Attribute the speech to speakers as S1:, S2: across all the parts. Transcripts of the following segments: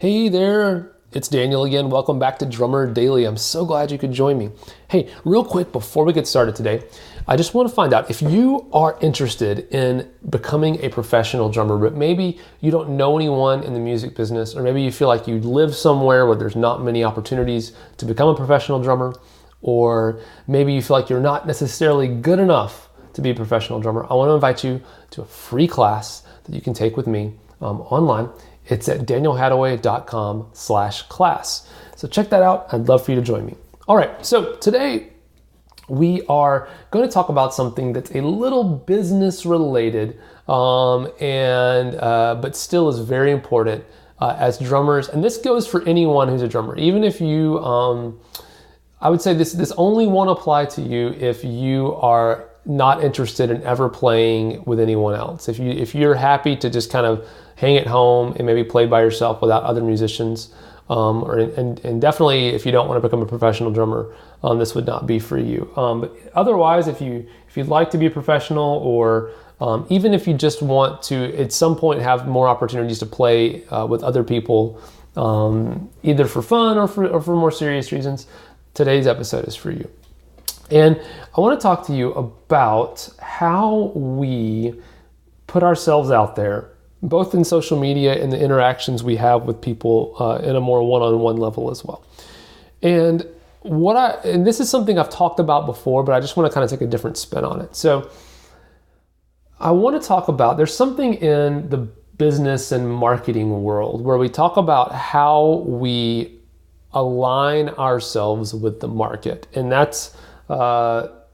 S1: Hey there, it's Daniel again. Welcome back to Drummer Daily. I'm so glad you could join me. Hey, real quick before we get started today, I just want to find out if you are interested in becoming a professional drummer, but maybe you don't know anyone in the music business, or maybe you feel like you live somewhere where there's not many opportunities to become a professional drummer, or maybe you feel like you're not necessarily good enough to be a professional drummer. I want to invite you to a free class that you can take with me online. It's at danielhadaway.com/class. So check that out. I'd love for you to join me. All right, so today we are going to talk about something that's a little business related, but still is very important as drummers. And this goes for anyone who's a drummer. Even if you, I would say this only won't apply to you if you are not interested in ever playing with anyone else. If you're happy to just kind of hang at home and maybe play by yourself without other musicians, and definitely if you don't want to become a professional drummer, this would not be for you. But otherwise, if you'd like to be a professional, or even if you just want to at some point have more opportunities to play with other people, either for fun or for more serious reasons, today's episode is for you. And I want to talk to you about how we put ourselves out there, both in social media and the interactions we have with people in a more one-on-one level as well. And this is something I've talked about before, but I just want to kind of take a different spin on it. So I want to talk about, there's something in the business and marketing world where we talk about how we align ourselves with the market. And that's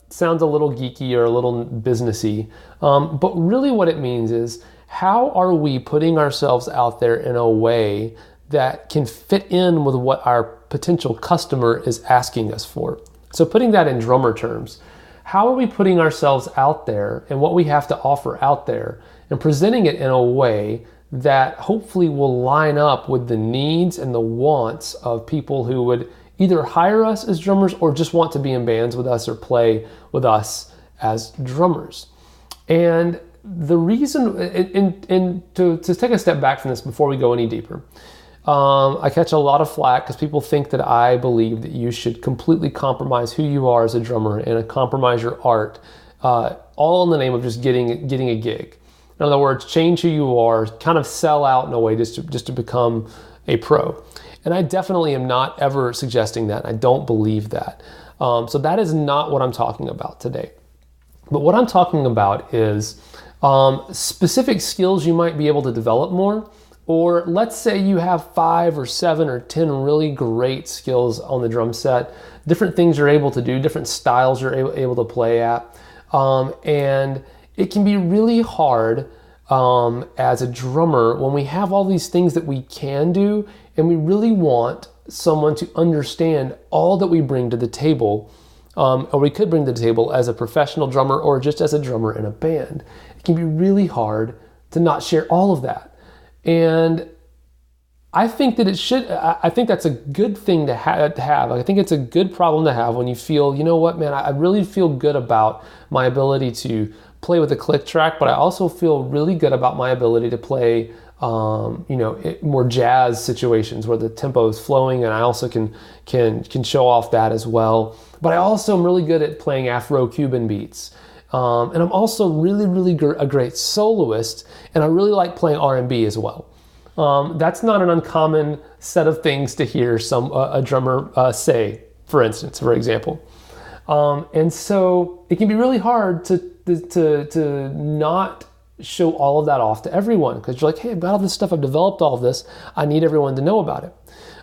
S1: sounds a little geeky or a little businessy, but really what it means is, how are we putting ourselves out there in a way that can fit in with what our potential customer is asking us for? So putting that in drummer terms, how are we putting ourselves out there and what we have to offer out there and presenting it in a way that hopefully will line up with the needs and the wants of people who would either hire us as drummers or just want to be in bands with us or play with us as drummers. And the reason, and to take a step back from this before we go any deeper, I catch a lot of flack because people think that I believe that you should completely compromise who you are as a drummer and compromise your art, all in the name of just getting a gig. In other words, change who you are, kind of sell out in a way just to become a pro. And I definitely am not ever suggesting that. I don't believe that. So that is not what I'm talking about today. But what I'm talking about is specific skills you might be able to develop more. Or let's say you have 5 or 7 or 10 really great skills on the drum set, different things you're able to do, different styles you're able to play at. And it can be really hard as a drummer when we have all these things that we can do and we really want someone to understand all that we bring to the table, or we could bring to the table as a professional drummer or just as a drummer in a band. It can be really hard to not share all of that. And I think that I think that's a good thing to have. I think it's a good problem to have when you feel, you know what, man, I really feel good about my ability to play with a click track, but I also feel really good about my ability to play more jazz situations where the tempo is flowing, and I also can show off that as well. But I also am really good at playing Afro-Cuban beats, and I'm also really a great soloist, and I really like playing R&B as well. That's not an uncommon set of things to hear a drummer say, for example. And so it can be really hard to not show all of that off to everyone, because you're like, hey, I've got all this stuff, I've developed all of this, I need everyone to know about it.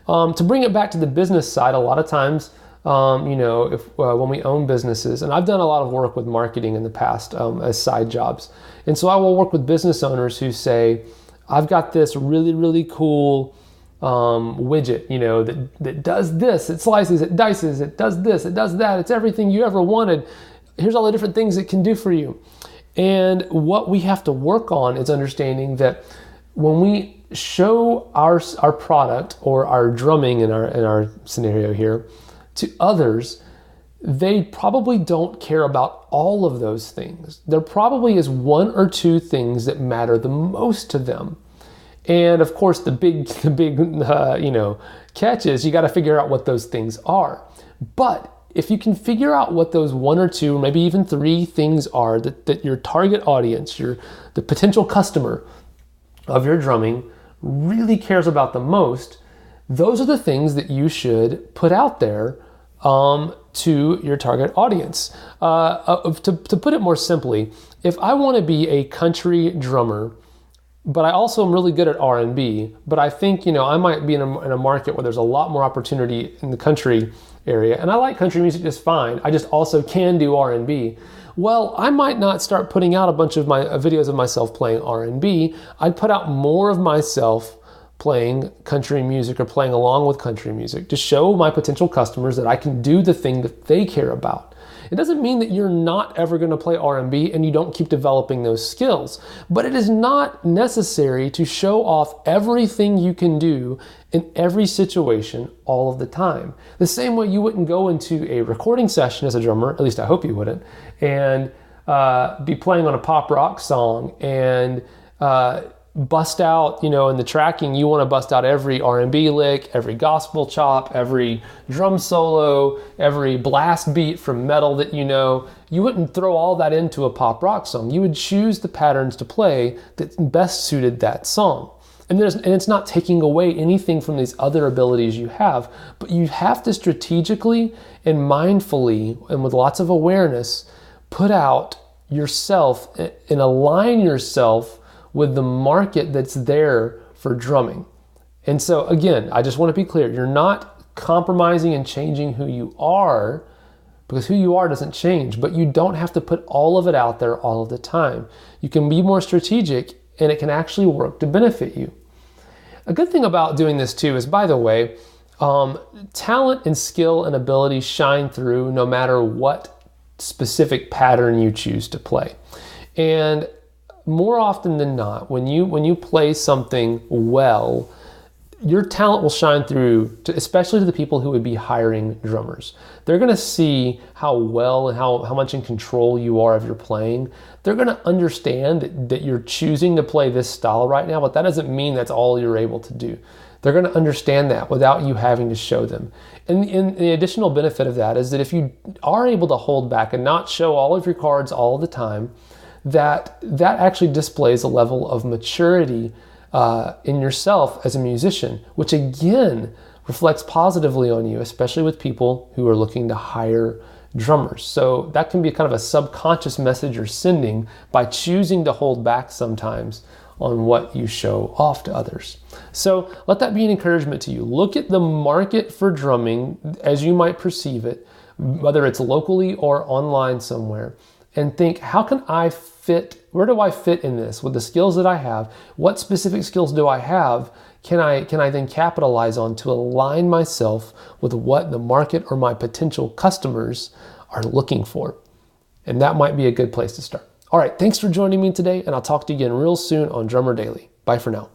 S1: To bring it back to the business side, a lot of times, when we own businesses, and I've done a lot of work with marketing in the past as side jobs, and so I will work with business owners who say, I've got this really cool widget, that does this, it slices, it dices, it does this, it does that, it's everything you ever wanted. Here's all the different things it can do for you. And what we have to work on is understanding that when we show our product or our drumming in our scenario here to others, they probably don't care about all of those things. There probably is 1 or 2 things that matter the most to them. And of course, the big catch is you got to figure out what those things are. But if you can figure out what those one or two, maybe even three things are that your target audience, the potential customer of your drumming really cares about the most, those are the things that you should put out there to your target audience. To put it more simply, if I want to be a country drummer, but I also am really good at R&B, but I think, I might be in a market where there's a lot more opportunity in the country area, and I like country music just fine. I just also can do R&B. Well, I might not start putting out a bunch of my videos of myself playing R&B. I'd put out more of myself playing country music or playing along with country music to show my potential customers that I can do the thing that they care about. It doesn't mean that you're not ever going to play R&B and you don't keep developing those skills, but it is not necessary to show off everything you can do in every situation all of the time. The same way you wouldn't go into a recording session as a drummer, at least I hope you wouldn't, and be playing on a pop rock song and bust out, in the tracking, you want to bust out every R&B lick, every gospel chop, every drum solo, every blast beat from metal that you know. You wouldn't throw all that into a pop rock song. You would choose the patterns to play that best suited that song. And it's not taking away anything from these other abilities you have, but you have to strategically and mindfully and with lots of awareness put out yourself and align yourself with the market that's there for drumming. And so again, I just want to be clear, you're not compromising and changing who you are, because who you are doesn't change, but you don't have to put all of it out there all of the time. You can be more strategic and it can actually work to benefit you. A good thing about doing this too is, by the way, talent and skill and ability shine through no matter what specific pattern you choose to play. And more often than not, when you play something well, your talent will shine through, especially to the people who would be hiring drummers. They're going to see how well and how much in control you are of your playing. They're going to understand that you're choosing to play this style right now, but that doesn't mean that's all you're able to do. They're going to understand that without you having to show them. And the additional benefit of that is that if you are able to hold back and not show all of your cards all the time, that actually displays a level of maturity in yourself as a musician, which again reflects positively on you, especially with people who are looking to hire drummers. So that can be kind of a subconscious message you're sending by choosing to hold back sometimes on what you show off to others. So let that be an encouragement to you. Look at the market for drumming as you might perceive it, whether it's locally or online somewhere, and think, how can I fit? Where do I fit in this with the skills that I have? What specific skills do I have? Can I then capitalize on to align myself with what the market or my potential customers are looking for? And that might be a good place to start. All right, thanks for joining me today, and I'll talk to you again real soon on Drummer Daily. Bye for now.